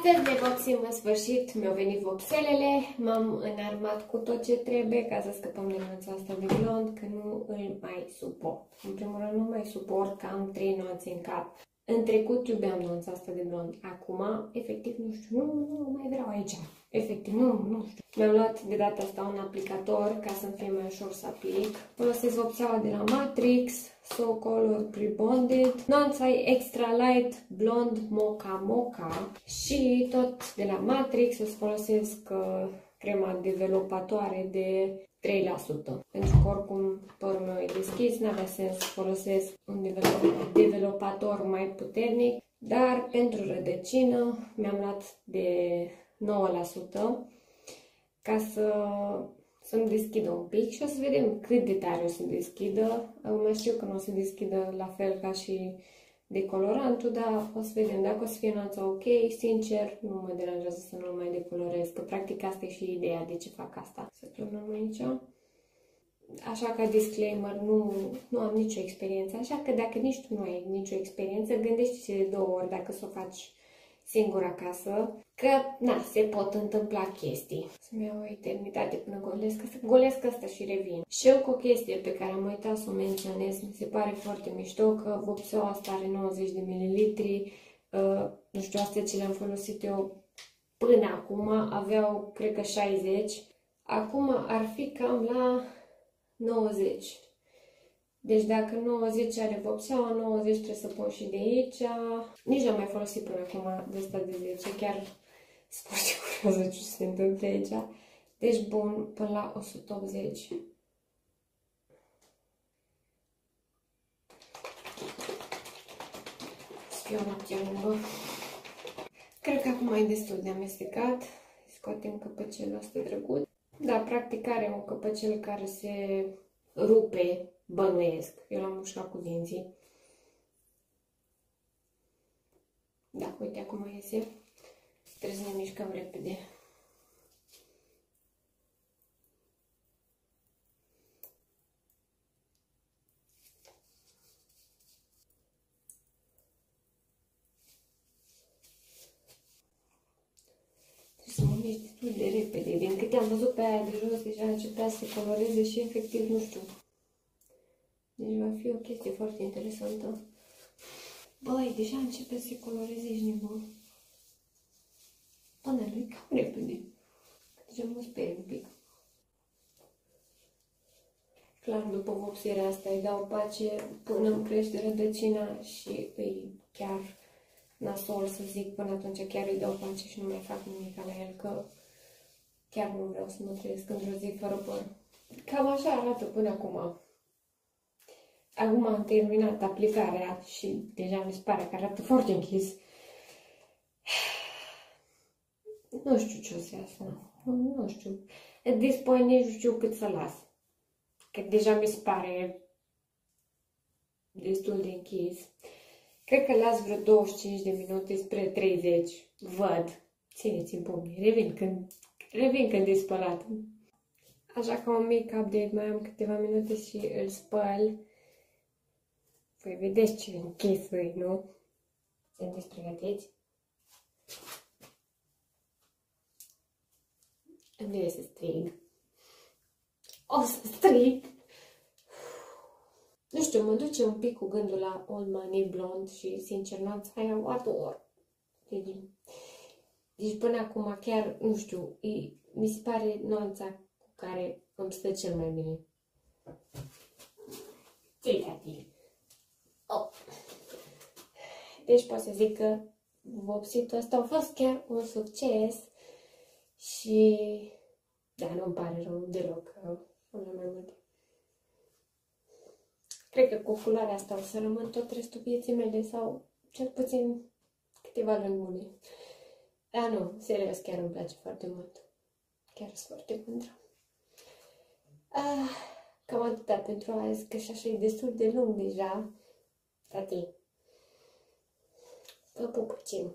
Astăzi ne vopsim în sfârșit, mi-au venit vopselele, m-am înarmat cu tot ce trebuie ca să scăpăm de nuanța asta de blond, că nu îl mai suport. În primul rând nu mai suport că am 3 nuanțe în cap. În trecut iubeam nuanța asta de blond, acum, efectiv, nu știu, nu mai vreau aici. Efectiv, nu știu. Mi-am luat de data asta un aplicator ca să-mi fie mai ușor să aplic. Folosesc vopseaua de la Matrix, So Color Pre-Bonded. Nuanța e Extra Light Blond Mocha Mocha. Și tot de la Matrix o să folosesc crema developatoare de 3%. Pentru că oricum părul meu e deschis, n-avea sens să folosesc un developator mai puternic. Dar pentru rădăcină mi-am luat de 9% ca să-mi deschidă un pic și o să vedem cât de tare o să deschidă. Mai știu că nu o să deschidă la fel ca și decolorantul, dar o să vedem. Dacă o să fie nuanța ok, sincer, nu mă deranjează să nu mai decolorez, că practic asta e și ideea de ce fac asta. Să plămăm aici. Așa ca disclaimer, nu am nicio experiență, așa că dacă nici tu nu ai nicio experiență, gândește-te de 2 ori dacă să o faci singur acasă, că, na, se pot întâmpla chestii. Să-mi iau o eternitate până golesc asta și revin. Și eu cu o chestie pe care am uitat să o menționez, mi se pare foarte mișto că vopseaua asta are 90 de ml. Nu știu, astea ce le-am folosit eu până acum, aveau, cred că 60. Acum ar fi cam la 90. Deci dacă 90 are vopseaua, 90 trebuie să pun și de aici. Nici n-am mai folosit până acum de asta de 10. Chiar sunt foarte curioasă ce se întâmplă aici. Deci bun, până la 180. Să o noapte lungă. Cred că acum e destul de amestecat. Scoatem căpăcelul ăsta drăguț. Da, practic are un căpăcel care se rupe, bănuiesc. Eu l-am mușcat cu dinții. Da, uite acum iese. Trebuie să ne mișcăm repede. Trebuie să mă mișc destul de repede. Din câte am văzut pe aia de jos, deja începea să se coloreze și efectiv nu știu. Deci va fi o chestie foarte interesantă. Băi, deja începe să se coloreze, ești nebun. Până lui cam repede. Deja mă sperie un pic. Clar, după vopsirea asta îi dau pace până îmi crește rădăcina și îi chiar nasol să zic, până atunci chiar îi dau pace și nu mai fac nimic la el, că chiar nu vreau să mă trezesc într-o zi fără păr. Cam așa arată până acum. Acum am terminat aplicarea și deja mi se pare că arată foarte închis. Nu știu ce o să iasă, nu știu. At this point nici nu știu cât să las. Că deja mi se pare destul de închis. Cred că las vreo 25 de minute spre 30. Văd. Țineți-mi pumnii. Revin când e spălat. Așa că un mic update, mai am câteva minute și îl spăl. Păi vedeți ce închis e, nu? Sunteți pregătiți? Îmi vine să strig. O să strig! Nu știu, mă duce un pic cu gândul la Old Money Blonde și, sincer, nuanța aia o ador. Deci până acum chiar, nu știu, mi se pare nuanța cu care îmi stă cel mai bine. Uite-te! Oh. Deci pot să zic că vopsitul ăsta a fost chiar un succes și da, nu-mi pare rău deloc că am mai multe. Cred că cu culoarea asta o să rămân tot restul vieții mele sau cel puțin câteva luni bune. Dar nu, serios, chiar îmi place foarte mult. Chiar sunt foarte mândră. Cam atâta pentru azi, că și așa e destul de lung deja. Tati, vă pup puțin.